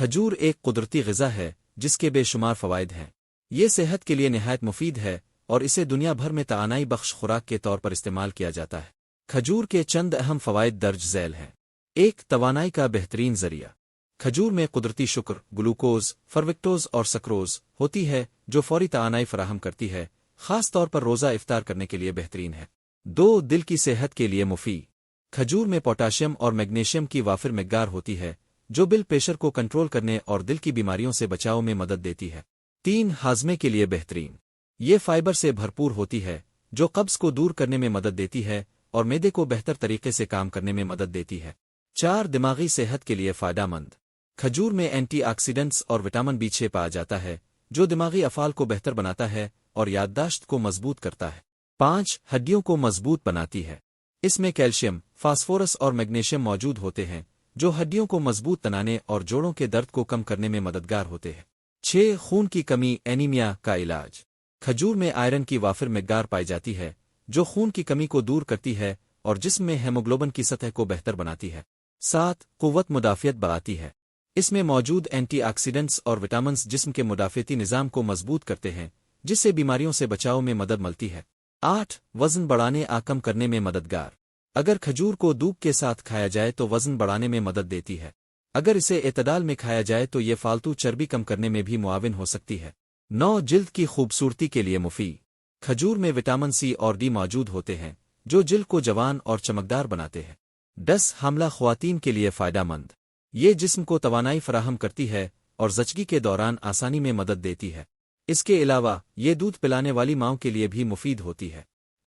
کھجور ایک قدرتی غذا ہے جس کے بے شمار فوائد ہیں۔ یہ صحت کے لیے نہایت مفید ہے اور اسے دنیا بھر میں توانائی بخش خوراک کے طور پر استعمال کیا جاتا ہے۔ کھجور کے چند اہم فوائد درج ذیل ہیں۔ ایک، توانائی کا بہترین ذریعہ۔ کھجور میں قدرتی شکر، گلوکوز، فروکٹوز اور سکروز ہوتی ہے جو فوری توانائی فراہم کرتی ہے، خاص طور پر روزہ افطار کرنے کے لیے بہترین ہے۔ دو، دل کی صحت کے لیے مفید۔ کھجور میں پوٹاشیم اور میگنیشیم کی وافر مقدار ہوتی ہے جو بلڈ پریشر کو کنٹرول کرنے اور دل کی بیماریوں سے بچاؤ میں مدد دیتی ہے۔ تین، ہاضمے کے لیے بہترین۔ یہ فائبر سے بھرپور ہوتی ہے جو قبض کو دور کرنے میں مدد دیتی ہے اور معدے کو بہتر طریقے سے کام کرنے میں مدد دیتی ہے۔ چار، دماغی صحت کے لیے فائدہ مند۔ کھجور میں اینٹی آکسیڈنٹس اور وٹامن B6 پایا جاتا ہے جو دماغی افعال کو بہتر بناتا ہے اور یادداشت کو مضبوط کرتا ہے۔ پانچ، ہڈیوں کو مضبوط بناتی ہے۔ اس میں کیلشیم، فاسفورس اور میگنیشیم موجود ہوتے ہیں جو ہڈیوں کو مضبوط بنانے اور جوڑوں کے درد کو کم کرنے میں مددگار ہوتے ہیں۔ چھ، خون کی کمی اینیمیا کا علاج۔ کھجور میں آئرن کی وافر مقدار پائی جاتی ہے جو خون کی کمی کو دور کرتی ہے اور جسم میں ہیموگلوبن کی سطح کو بہتر بناتی ہے۔ سات، قوت مدافعت بڑھاتی ہے۔ اس میں موجود اینٹی آکسیڈنٹس اور وٹامنز جسم کے مدافعتی نظام کو مضبوط کرتے ہیں جس سے بیماریوں سے بچاؤ میں مدد ملتی ہے۔ آٹھ، وزن بڑھانے اور کم کرنے میں مددگار۔ اگر کھجور کو دودھ کے ساتھ کھایا جائے تو وزن بڑھانے میں مدد دیتی ہے۔ اگر اسے اعتدال میں کھایا جائے تو یہ فالتو چربی کم کرنے میں بھی معاون ہو سکتی ہے۔ نو، جلد کی خوبصورتی کے لیے مفید۔ کھجور میں وٹامن C اور D موجود ہوتے ہیں جو جلد کو جوان اور چمکدار بناتے ہیں۔ 10، حاملہ خواتین کے لیے فائدہ مند۔ یہ جسم کو توانائی فراہم کرتی ہے اور زچگی کے دوران آسانی میں مدد دیتی ہے۔ اس کے علاوہ یہ دودھ پلانے والی ماؤں کے لیے بھی مفید ہوتی ہے۔